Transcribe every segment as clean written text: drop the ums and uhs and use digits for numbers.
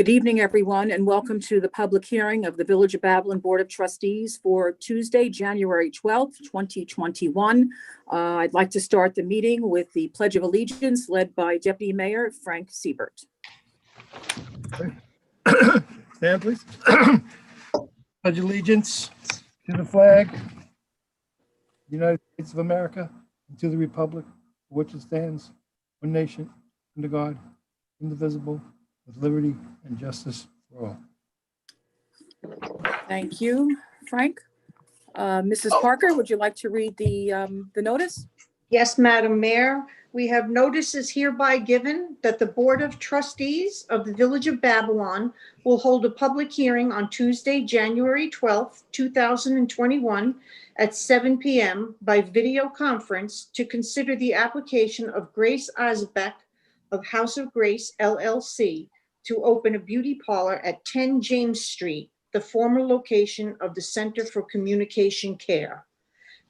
Good evening, everyone, and welcome to the public hearing of the Village of Babylon Board of Trustees for Tuesday, January 12th, 2021. I'd like to start the meeting with the Pledge of Allegiance led by Deputy Mayor Frank Siebert. Stand, please. Pledge allegiance to the flag, United States of America, and to the republic for which it stands, one nation, under God, indivisible, with liberty and justice for all. Thank you, Frank. Mrs. Parker, would you like to read the notice? Yes, Madam Mayor, we have notices hereby given that the Board of Trustees of the Village of Babylon will hold a public hearing on Tuesday, January 12th, 2021 at 7 p.m. by video conference to consider the application of Grace Osbeck of House of Grace LLC to open a beauty parlor at 10 James Street, the former location of the Center for Communication Care.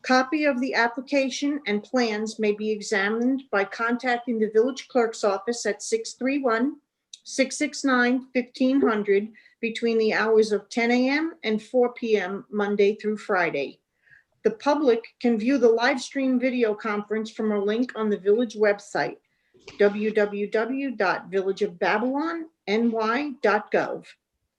Copy of the application and plans may be examined by contacting the village clerk's office at 631-669-1500 between the hours of 10 a.m. and 4 p.m. Monday through Friday. The public can view the live stream video conference from a link on the village website, www.villageofbabylonny.gov.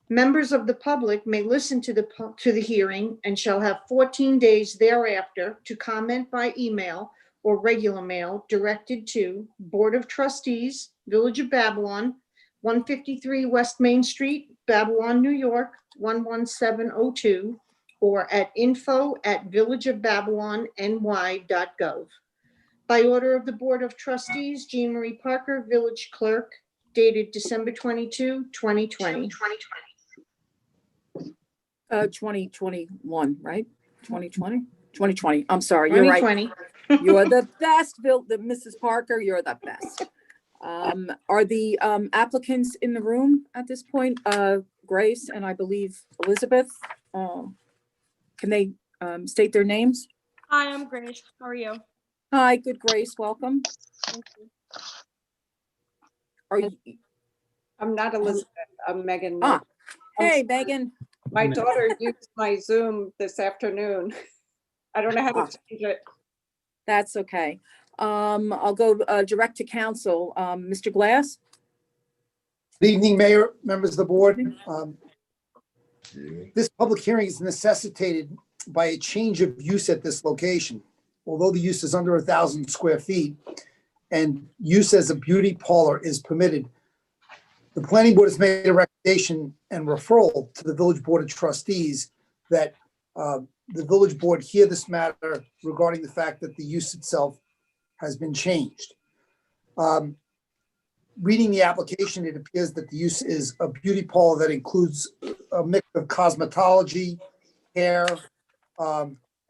Members of the public may listen to the hearing and shall have 14 days thereafter to comment by email or regular mail directed to Board of Trustees, Village of Babylon, 153 West Main Street, Babylon, New York, 11702, or at info@villageofbabylonny.gov. By order of the Board of Trustees, Jean Marie Parker, Village Clerk, dated December 22, 2020. 2021, right? 2020? 2020. I'm sorry, you're right. 2020. You are the best, Mrs. Parker, you're the best. Are the applicants in the room at this point? Grace and I believe Elizabeth. Can they state their names? Hi, I'm Grace. How are you? Hi, good Grace, welcome. Thank you. Are you? I'm not Elizabeth, I'm Megan. Hey, Megan. My daughter used my Zoom this afternoon. I don't know how to change it. That's okay. I'll go direct to council. Mr. Glass? Good evening, Mayor, members of the board. This public hearing is necessitated by a change of use at this location. Although the use is under 1,000 square feet and use as a beauty parlor is permitted, the planning board has made a recommendation and referral to the village board of trustees that the village board hear this matter regarding the fact that the use itself has been changed. Reading the application, it appears that the use is a beauty parlor that includes a mix of cosmetology, hair,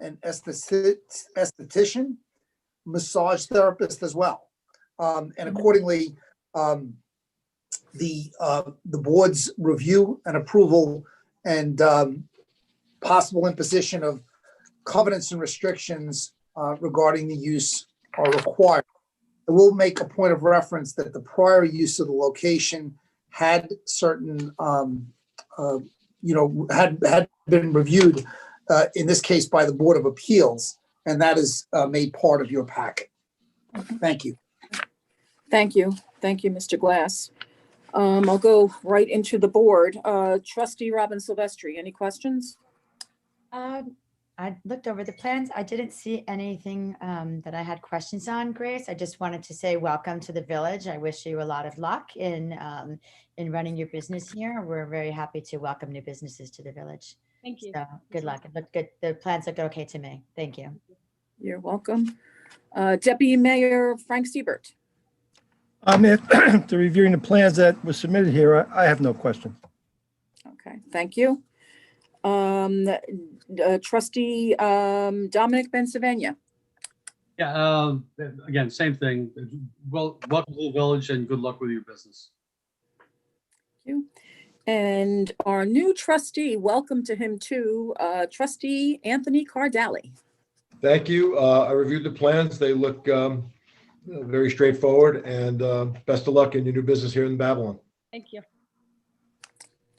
an esthetician, massage therapist as well. And accordingly, the board's review and approval and possible imposition of covenants and restrictions regarding the use are required. I will make a point of reference that the prior use of the location had certain, had been reviewed, in this case by the Board of Appeals, and that is made part of your packet. Thank you. Thank you. Thank you, Mr. Glass. I'll go right into the board. Trustee Robin Silvestri, any questions? I looked over the plans. I didn't see anything that I had questions on, Grace. I just wanted to say welcome to the village. I wish you a lot of luck in running your business here. We're very happy to welcome new businesses to the village. Thank you. So good luck. It looked good. The plans looked okay to me. Thank you. You're welcome. Deputy Mayor Frank Siebert. After reviewing the plans that were submitted here, I have no question. Okay, thank you. Trustee Dominic Bensavenia. Yeah, again, same thing. Well, welcome to the village and good luck with your business. Thank you. And our new trustee, welcome to him too, Trustee Anthony Cardali. Thank you. I reviewed the plans. They look very straightforward, and best of luck in your new business here in Babylon. Thank you.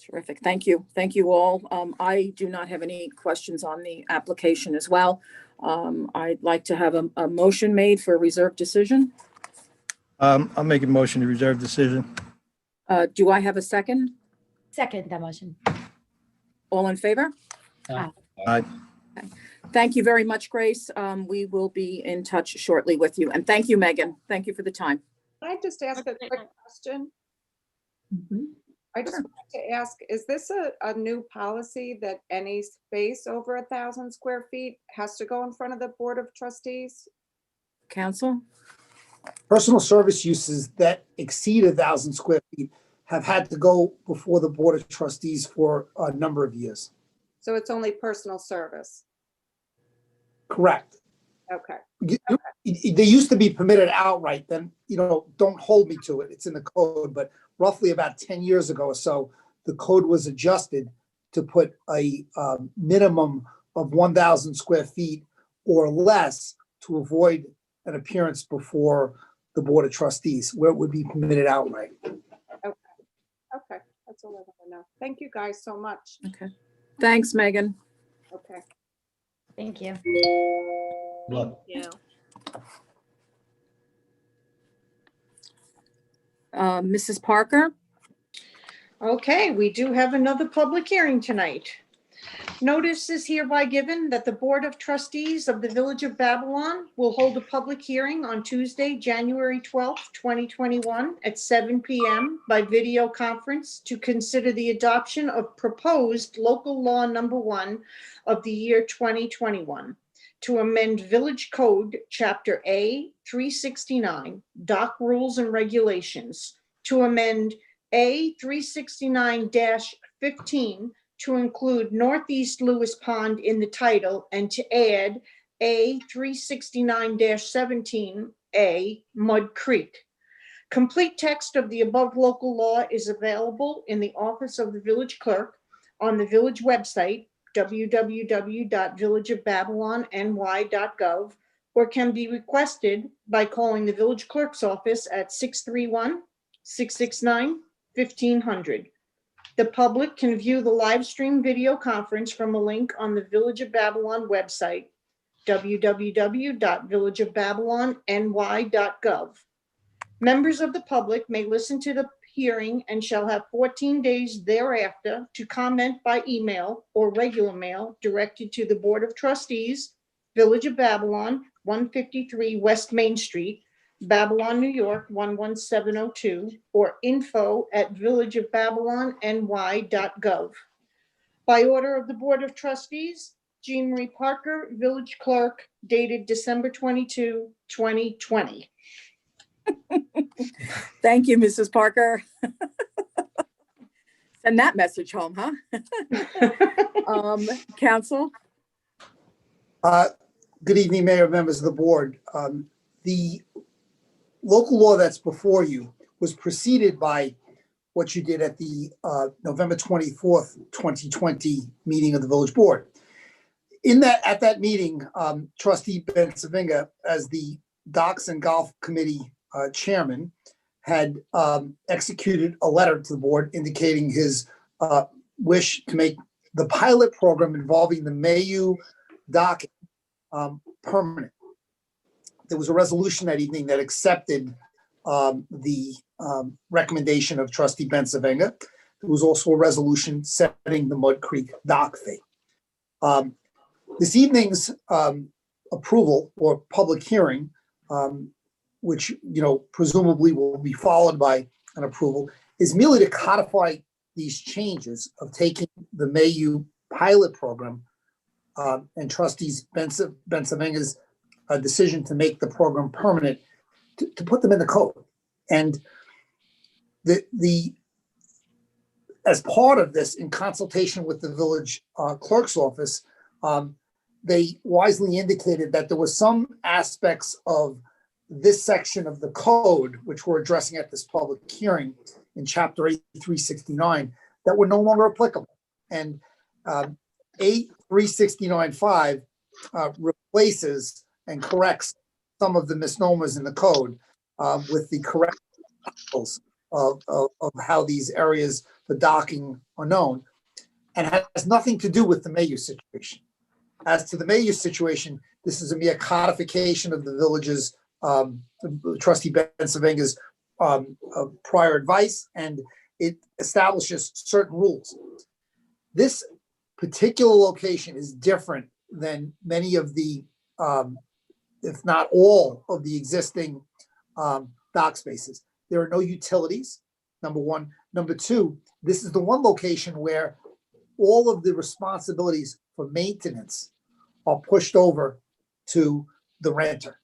Terrific. Thank you. Thank you all. I do not have any questions on the application as well. I'd like to have a motion made for a reserve decision. I'll make a motion to reserve decision. Do I have a second? Second that motion. All in favor? Aye. Thank you very much, Grace. We will be in touch shortly with you. And thank you, Megan. Thank you for the time. Can I just ask a quick question? I just Sure. wanted to ask, is this a new policy that any space over 1,000 square feet has to go in front of the Board of Trustees? Council? Personal service uses that exceed 1,000 square feet have had to go before the Board of Trustees for a number of years. So it's only personal service? Correct. Okay, They used to be permitted outright, then, don't hold me to it, it's in the code, but roughly about 10 years ago or so, the code was adjusted to put a minimum of 1,000 square feet or less to avoid an appearance before the Board of Trustees, where it would be permitted outright. okay, that's all I want to know. Thank you guys so much. Okay. Thanks, Megan. Okay. Thank you. Look, Yeah. Mrs. Parker? Okay, we do have another public hearing tonight. Notice is hereby given that the Board of Trustees of the Village of Babylon will hold a public hearing on Tuesday, January 12th, 2021 at 7 p.m. by video conference to consider the adoption of proposed local law number 1 of the year 2021 to amend Village Code Chapter A 369, Dock Rules and Regulations, to amend A 369-15 to include Northeast Lewis Pond in the title and to add A 369-17A Mud Creek. Complete text of the above local law is available in the office of the village clerk on the village website, www.villageofbabylonny.gov, or can be requested by calling the village clerk's office at 631-669-1500. The public can view the live stream video conference from a link on the Village of Babylon website, www.villageofbabylonny.gov. Members of the public may listen to the hearing and shall have 14 days thereafter to comment by email or regular mail directed to the Board of Trustees, Village of Babylon, 153 West Main Street, Babylon, New York, 11702, or info@villageofbabylonny.gov. By order of the Board of Trustees, Jean Marie Parker, Village Clerk, dated December 22, 2020. Thank you, Mrs. Parker. Send that message home, huh? Council? Good evening, Mayor, members of the board. The local law that's before you was preceded by what you did at the November 24th, 2020 meeting of the village board. At that meeting, Trustee Ben Savinga, as the Docks and Golf Committee chairman, had executed a letter to the board indicating his wish to make the pilot program involving the Mayu dock permanent. There was a resolution that evening that accepted the recommendation of Trustee Ben Savinga. There was also a resolution setting the Mud Creek dock fee. This evening's approval or public hearing, which presumably will be followed by an approval, is merely to codify these changes of taking the Mayu pilot program and Trustees Ben Savinga's decision to make the program permanent, to put them in the code. And as part of this, in consultation with the village clerk's office, they wisely indicated that there were some aspects of this section of the code, which we're addressing at this public hearing in Chapter 8369, that were no longer applicable. And 8369.5 replaces and corrects some of the misnomers in the code with the correct articles. of how these areas for docking are known, and has nothing to do with the Mayu situation. As to the Mayu situation, this is a mere codification of the village's trustee Bensavenga's prior advice, and it establishes certain rules. This particular location is different than many of the, if not all, of the existing dock spaces. There are no utilities, number one. Number two, this is the one location where all of the responsibilities for maintenance are pushed over to the renter.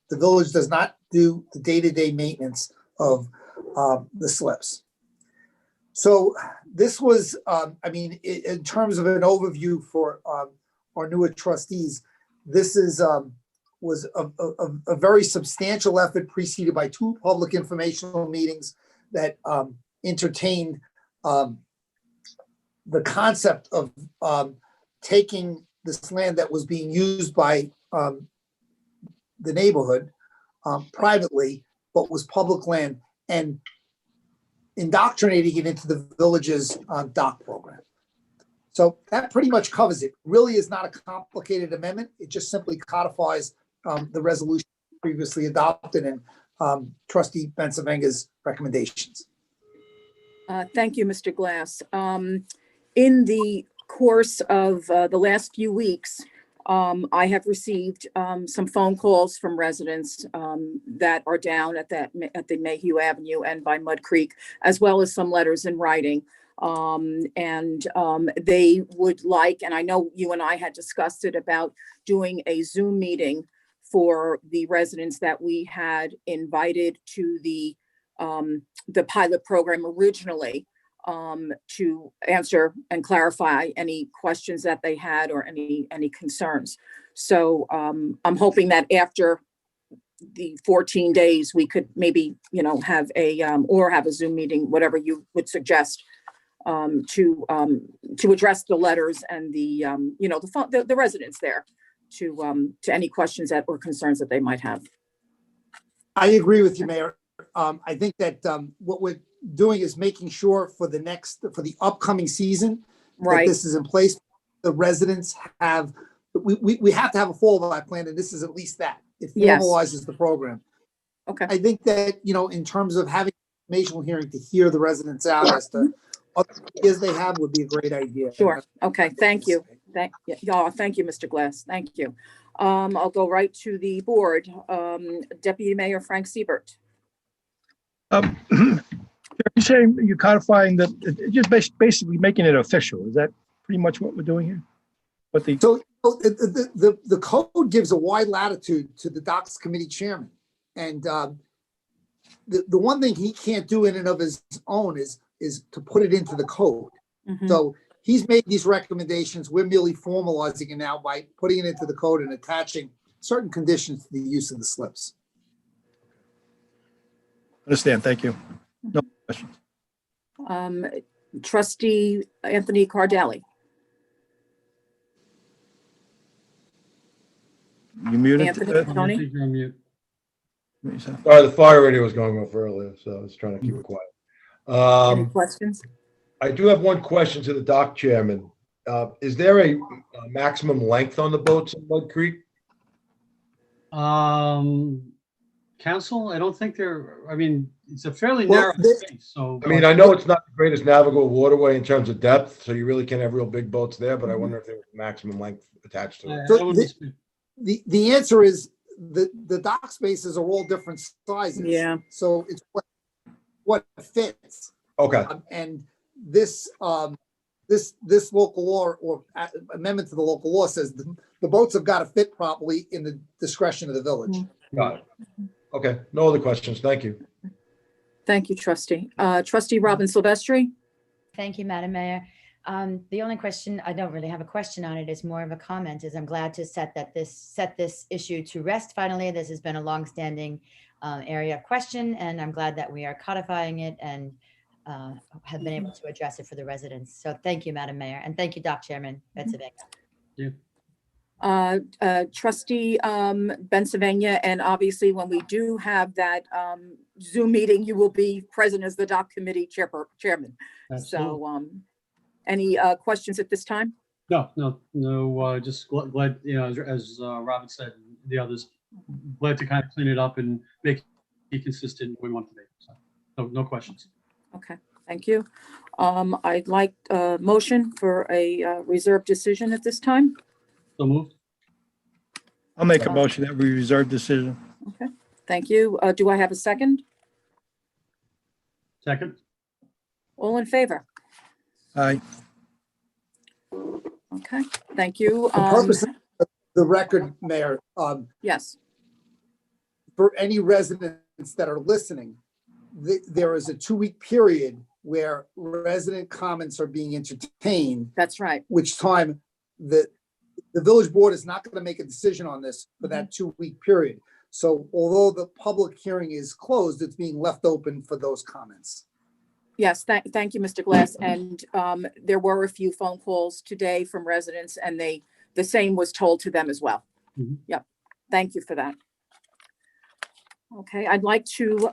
The village does not do the day-to-day maintenance of the slips. So this was, in terms of an overview for our newer trustees, this was a very substantial effort preceded by 2 public informational meetings that entertained the concept of taking this land that was being used by the neighborhood privately, but was public land, and indoctrinating it into the village's dock program. So that pretty much covers it. Really is not a complicated amendment. It just simply codifies the resolution previously adopted and trustee Bensavenga's recommendations. Thank you, Mr. Glass. In the course of the last few weeks, I have received some phone calls from residents that are down at the Mayhew Avenue and by Mud Creek, as well as some letters in writing. They would like, and I know you and I had discussed it, about doing a Zoom meeting for the residents that we had invited to the pilot program originally, to answer and clarify any questions that they had or any concerns. So I'm hoping that after the 14 days, we could maybe, have a Zoom meeting, whatever you would suggest, to address the letters and the residents there to any questions or concerns that they might have. I agree with you, Mayor. I think that what we're doing is making sure for the upcoming season, Right. that this is in place. The residents we have to have a fallback plan, and this is at least that. It Yes. formalizes the program. Okay. I think that, in terms of having an informational hearing to hear the residents out as to other ideas they have would be a great idea. Sure. Okay. Thank you. Thank you, Mr. Glass. Thank you. I'll go right to the board. Deputy Mayor Frank Siebert. You're saying you're codifying just basically making it official. Is that pretty much what we're doing here? So the code gives a wide latitude to the Docks Committee chairman. And the one thing he can't do in and of his own is to put it into the code. Mhm. So he's made these recommendations. We're merely formalizing it now by putting it into the code and attaching certain conditions to the use of the slips. Understand. Thank you. No questions. Trustee Anthony Cardelli. You muted. Anthony, I Tony? think you're on mute. Sorry, the fire radio was going off earlier, so I was trying to keep it quiet. Any questions? I do have one question to the dock chairman. Is there a maximum length on the boats in Mud Creek? Council, I don't think it's a fairly Well, narrow space, so. I mean, I know it's not the greatest navigable waterway in terms of depth, so you really can't have real big boats there, but I wonder if there was a maximum length attached to it. I wouldn't speak. The answer is the dock spaces are all different sizes. Yeah. So it's what fits. Okay, And this local law or amendment to the local law says the boats have got to fit properly in the discretion of the village. got it. Okay, no other questions. Thank you. Thank you, Trustee. Trustee Robin Silvestri? Thank you, Madam Mayor. The only question, I don't really have a question on it, is more of a comment, is I'm glad to set this issue to rest finally. This has been a longstanding area of question, and I'm glad that we are codifying it and have been able to address it for the residents. So thank you, Madam Mayor, and thank you, Dock Chairman Bensavenga. Trustee Pennsylvania, and obviously when we do have that Zoom meeting, you will be present as the doc committee chairman. Absolutely. So any questions at this time? No, just glad, as Robin said, and the others, glad to kind of clean it up and make it consistent where we want to be. So, no questions. Okay, thank you. I'd like a motion for a reserved decision at this time. So moved. I'll make a motion that we reserve decision. Okay, thank you. Do I have a second? Second. All in favor? Aye. Okay, thank you. For purpose of the record, Mayor, Yes, for any residents that are listening, there is a 2-week period where resident comments are being entertained, that's right. which time the village board is not going to make a decision on this for that 2-week period. So although the public hearing is closed, it's being left open for those comments. Yes, thank you, Mr. Glass. And there were a few phone calls today from residents, and the same was told to them as well. Mhm. Yep, thank you for that. Okay, I'd like to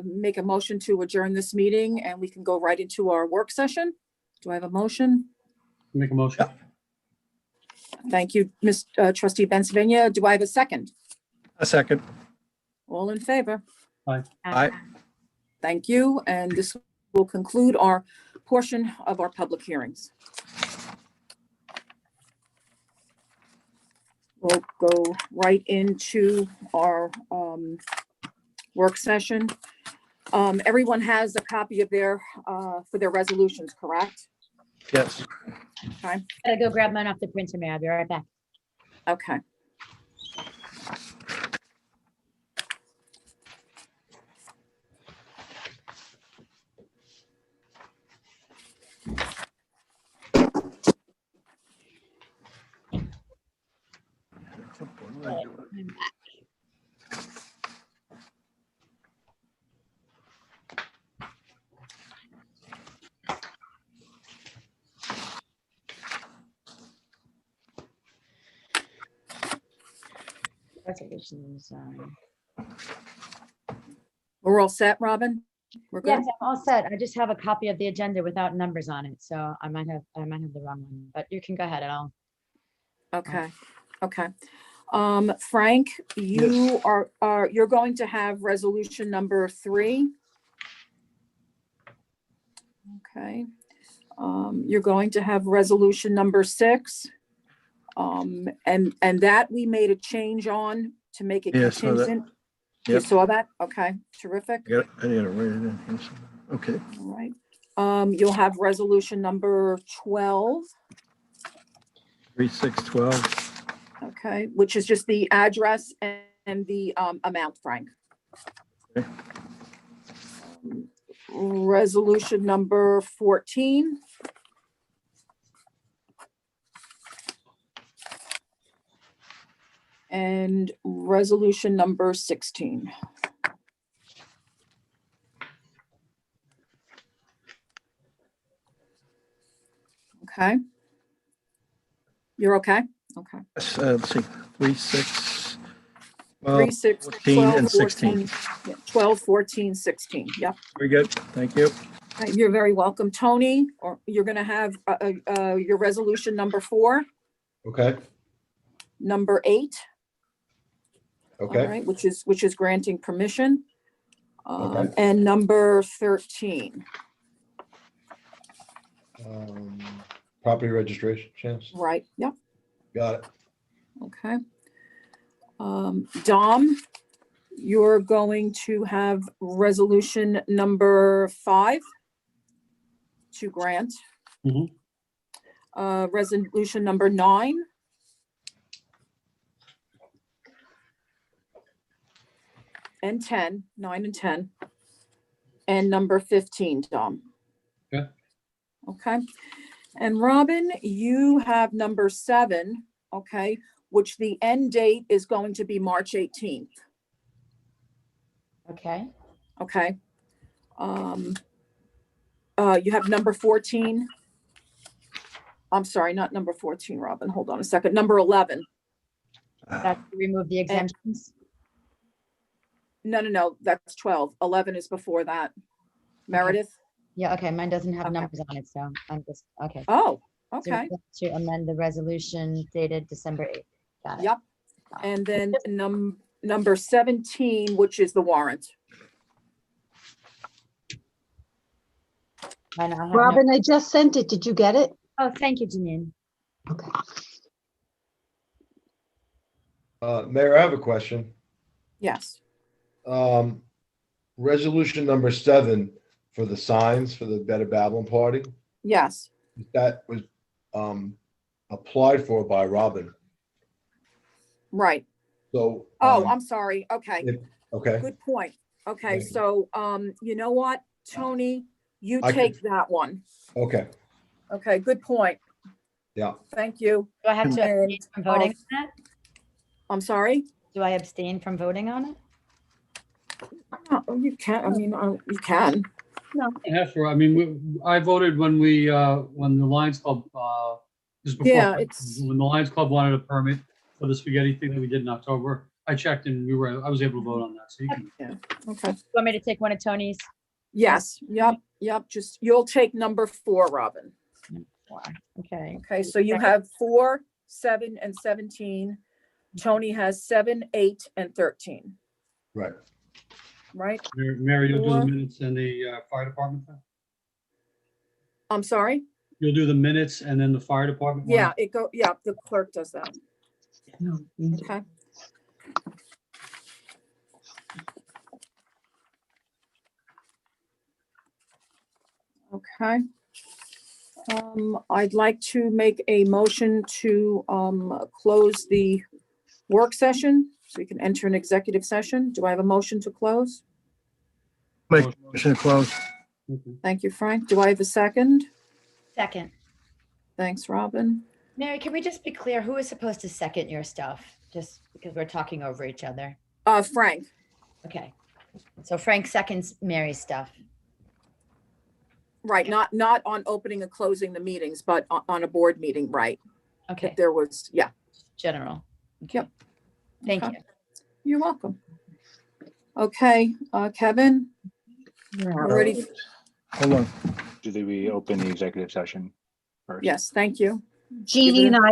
make a motion to adjourn this meeting, and we can go right into our work session. Do I have a motion? Make a motion. Thank you, Trustee Pennsylvania. Do I have a second? A second. All in favor? Aye. Thank you, and this will conclude our portion of our public hearings. We'll go right into our work session. Everyone has a copy of their, for their resolutions, correct? Yes. Okay, Gotta go grab mine off the printer, Mayor. I'll be right back. okay. I'm back. Resolutions. We're all set, Robin? We're good? Yes, I'm all set. I just have a copy of the agenda without numbers on it, so I might have the wrong one, but you can go ahead and I'll. Okay, okay. Frank, you you're going to have resolution number 3. Okay. You're going to have resolution number 6. And that we made a change on to make it Yeah, I saw that. contingent. You Yep. saw that? Okay, terrific. I gotta write it in here somewhere. Okay. All right. You'll have resolution number 12, 3612. okay, which is just the address and the amount, Frank. Okay. Resolution number 14. And resolution number 16. Okay. You're okay? Okay. Let's see, 36. 3, 6, 14 12, and 16. 14, 12, 14, 16. Yep. Very good. Thank you. You're very welcome. Tony, or you're going to have your resolution number 4, Okay, number 8. All okay. right, which is granting permission. Okay. And number 13. Property registration, chance. Right. Yep. Got it. Okay. Dom, you're going to have resolution number 5 to grant. Mhm. Resolution number 9. And 10, 9 and 10. And number 15, Dom. Okay. Okay. And Robin, you have number 7, okay, which the end date is going to be March 18th. Okay, Okay. You have number 14. I'm sorry, not number 14, Robin. Hold on a second. Number 11. That's to remove the exemptions. No, that's 12. 11 is before that. Meredith? Yeah, okay, mine doesn't have Okay. numbers on it, so I'm just, okay. Oh, So okay. we have to amend the resolution dated December 8th. Got it. Yep. And then number 17, which is the warrant. And I have no- Robin, I just sent it. Did you get it? Oh, thank you, Janine. Okay. Mayor, I have a question. Yes. Resolution number 7 for the signs for the Better Babylon party, Yes. that was applied for by Robin. Right. So. Oh, I'm sorry. Okay. Okay, Good point. Okay, Thank you. so, you know what, Tony, you I take that one. okay, Okay, good point. yeah. Thank you. Do I have to And, abstain from voting on that? I'm sorry? Do I abstain from voting on it? Oh, you can, I mean, you can. I mean, I voted when when the Lions Club, just before, Yeah, it's- when the Lions Club wanted a permit for the spaghetti thing that we did in October, I checked and I was able to vote on that. So you can, Okay. You want me to take one of Tony's? Yes, yep, just, you'll take number 4, Robin. Okay, Okay, so you have 4, 7, and 17. Tony has 7, 8, and 13, Right. right? Mary, you'll do the Or- minutes and the fire department thing? I'm sorry? You'll do the minutes and then the fire department? one? Yeah, the clerk does that. Okay. Okay. I'd like to make a motion to close the work session so we can enter an executive session. Do I have a motion to close? Make a motion to close. Okay. Thank you, Frank. Do I have a second? second. Thanks, Robin. Mary, can we just be clear, who is supposed to second your stuff? Just because we're talking over each other. Frank. Okay. So Frank seconds Mary's stuff. Right, not on opening and closing the meetings, but on a board meeting, right? Okay, If there was, yeah, general. Okay. Yep. Thank Okay. you. You're welcome. Okay, Kevin, we're ready. Hold on. Do we open the executive session first? Yes, thank you. Jeannie and I